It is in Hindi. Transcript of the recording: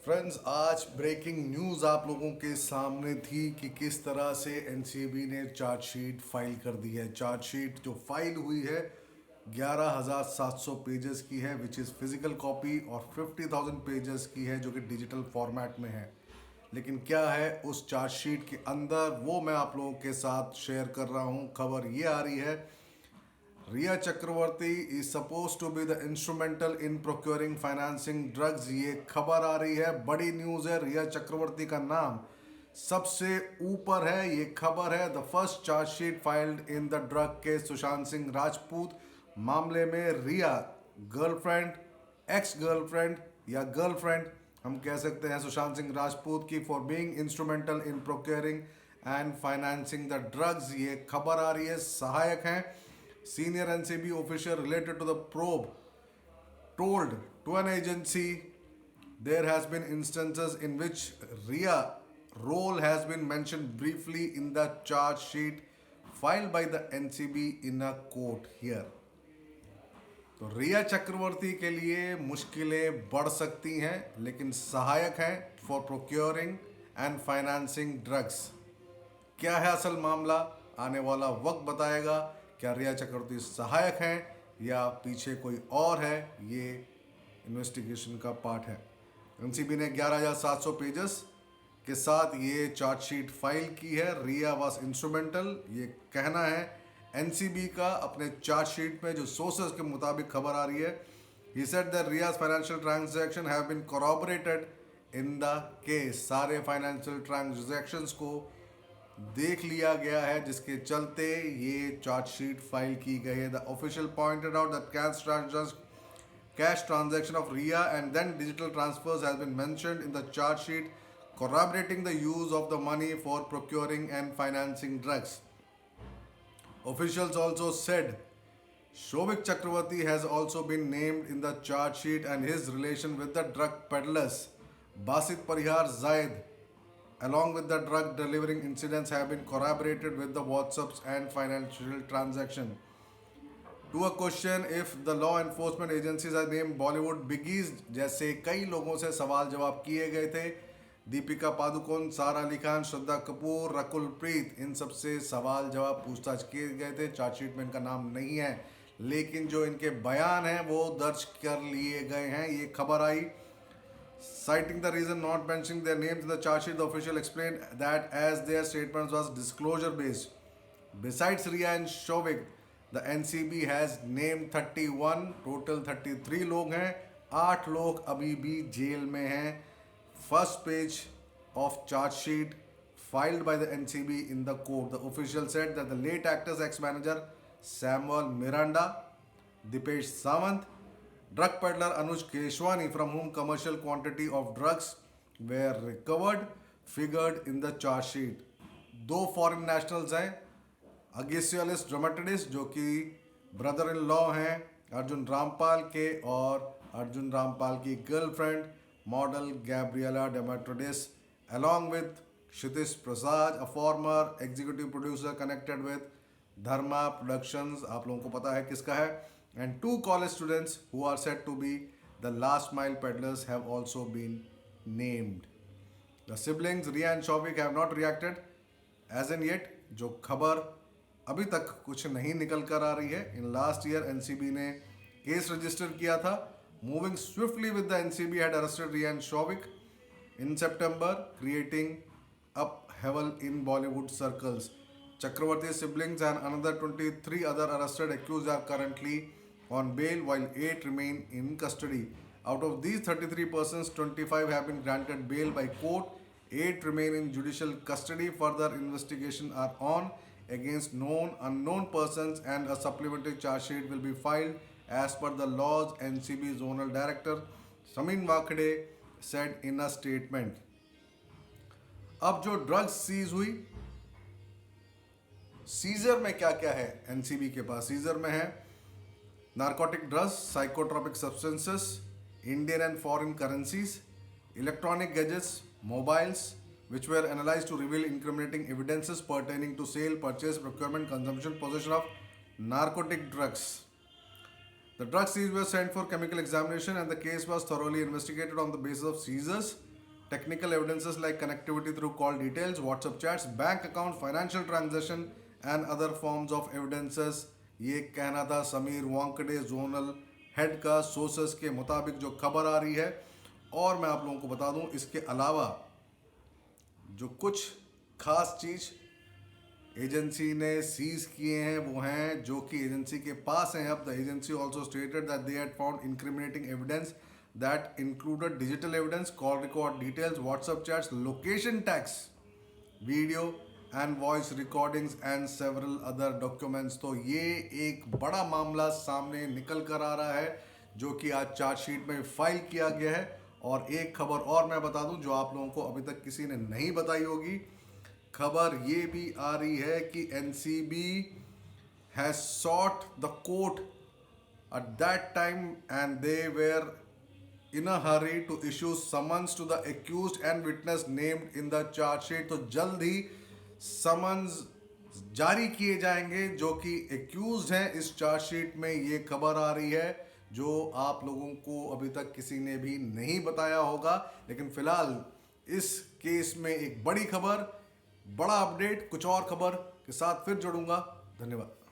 फ्रेंड्स, आज ब्रेकिंग न्यूज़ आप लोगों के सामने थी कि किस तरह से एनसीबी ने चार्जशीट फाइल कर दी है। चार्जशीट जो फाइल हुई है 11,700 पेजेस की है, विच इज़ फिजिकल कॉपी, और 50,000 पेजेस की है जो कि डिजिटल फॉर्मेट में है। लेकिन क्या है उस चार्जशीट के अंदर, वो मैं आप लोगों के साथ शेयर कर रहा हूँ। खबर ये आ रही है, Rhea Chakraborty is suppose to be the instrumental in procuring financing drugs. ये खबर आ रही है, बड़ी न्यूज़ है। रिया चक्रवर्ती का नाम सबसे ऊपर है। ये खबर है, the first chargesheet filed in the drug case Sushant Singh Rajput मामले में रिया गर्लफ्रेंड, एक्स गर्लफ्रेंड या गर्लफ्रेंड हम कह सकते हैं सुशांत सिंह राजपूत की, for being instrumental in procuring and financing the drugs. ये खबर आ रही है, सहायक हैं। Senior NCB official related to the probe told to an agency there has been instances in which RIA role has been mentioned briefly in the charge sheet filed by the NCB in a court here. तो रिया चक्रवर्ती के लिए मुश्किलें बढ़ सकती हैं, लेकिन सहायक हैं for procuring and financing drugs. क्या है असल मामला, आने वाला वक्त बताएगा। क्या रिया चक्रवर्ती सहायक हैं या पीछे कोई और है, ये इन्वेस्टिगेशन का पार्ट है। एनसीबी ने 11,700 पेजेस के साथ ये चार्जशीट फाइल की है। रिया वाज इंस्ट्रूमेंटल, ये कहना है एनसीबी का अपने चार्जशीट में, जो सोर्सेज के मुताबिक खबर आ रही है। He said that Rhea's financial transaction have been corroborated in the case. सारे फाइनेंशियल ट्रांजैक्शंस को देख लिया गया है, जिसके चलते ये चार्जशीट फाइल की गई है। The official pointed out that cash transaction of RIA and then digital transfers has been mentioned in the charge sheet, corroborating the use of the money for procuring and financing drugs. Officials also said Shovik Chakravarti has also been named in the charge sheet, and his relation with the drug peddlers Basit Parihar Zaid along with the drug delivering incidents have been corroborated with the WhatsApps and financial transaction. To a question if the law enforcement agencies are named Bollywood biggies, जैसे कई लोगों से सवाल जवाब किए गए थे। दीपिका पादुकोण, सारा अली खान, श्रद्धा कपूर, रकुल प्रीत, इन सब से सवाल जवाब पूछताछ किए गए थे। चार्जशीट में इनका नाम नहीं है, लेकिन जो इनके बयान हैं वो दर्ज कर लिए गए हैं। ये खबर आई, citing the reason not mentioning their names in the charge sheet, the official explained that as their statements was disclosure based. Besides Riya and Shovik, the NCB has named 31, total 33 लोग हैं। 8 लोग अभी भी जेल में हैं। First page of charge sheet filed by the NCB in the court. The official said that the late actor's ex-manager Samuel Miranda, Dipesh Sawant, drug peddler Anuj Keshwani, from whom commercial quantity of drugs were recovered, figured in the charge sheet. 2 foreign nationals हैं, अगेसियलिस ड्रामेटिडिस जो कि ब्रदर इन लॉ हैं अर्जुन रामपाल के, और अर्जुन रामपाल की girlfriend model Gabriella Demetriades, along with Kshitish Prasad, a former executive producer connected with Dharma Productions, आप लोगों को पता है किसका है, and 2 college students who are said to be the last mile peddlers have also been named. The siblings Riya and Shovik have not reacted as in yet. जो खबर अभी तक कुछ नहीं निकल कर आ रही है। इन लास्ट ईयर एनसीबी ने केस रजिस्टर किया था। Moving swiftly with the NCB had arrested Rhea and Showik in September, creating upheaval in Bollywood circles. Chakravarti's siblings and another 23 other arrested accused are currently on bail, while 8 remain in custody. Out of these 33 persons, 25 have been granted bail by court, 8 remain in judicial custody. Further investigation are on against known unknown persons, and a supplementary charge sheet will be filed as per the laws, NCB Zonal Director Samin Wakhade said in a statement. अब जो ड्रग्स सीज हुई, सीजर में क्या क्या है एनसीबी के पास? सीजर में है narcotic drugs, psychotropic substances, Indian and foreign currencies, electronic gadgets, mobiles, which were analyzed to reveal incriminating evidences pertaining to sale, purchase, procurement, consumption, possession of narcotic drugs. The drugs seized were sent for chemical examination, and the case was thoroughly investigated on the basis of seizures. technical evidences like connectivity through call details, WhatsApp chats, bank account, financial transaction and other forms of evidences. ये कहना था समीर वांकड़े जोनल हेड का सोर्सेस के मुताबिक जो खबर आ रही है। और मैं आप लोगों को बता दूं इसके अलावा जो कुछ खास चीज़ एजेंसी ने सीज किए हैं वो हैं जो कि एजेंसी के पास हैं। अब the agency also stated that they had found incriminating evidence that included digital evidence, call record details, WhatsApp chats, location tags, video and voice recordings and several other documents. तो ये एक बड़ा मामला सामने निकल कर आ रहा है जो कि आज चार्जशीट में फाइल किया गया है। और एक खबर और मैं बता दूं जो आप लोगों को अभी तक किसी ने नहीं बताई होगी, खबर ये भी आ रही है कि NCB has short the court at that time and they were in a hurry to issue summons to the accused and witness named in the charge sheet। तो जल्द ही समन्स जारी किए जाएंगे जो कि एक्यूज्ड हैं इस चार्ज शीट में। ये खबर आ रही है जो आप लोगों को अभी तक किसी ने भी नहीं बताया होगा। लेकिन फिलहाल इस केस में एक बड़ी खबर, बड़ा अपडेट, कुछ और खबर के साथ फिर जुड़ूंगा। धन्यवाद।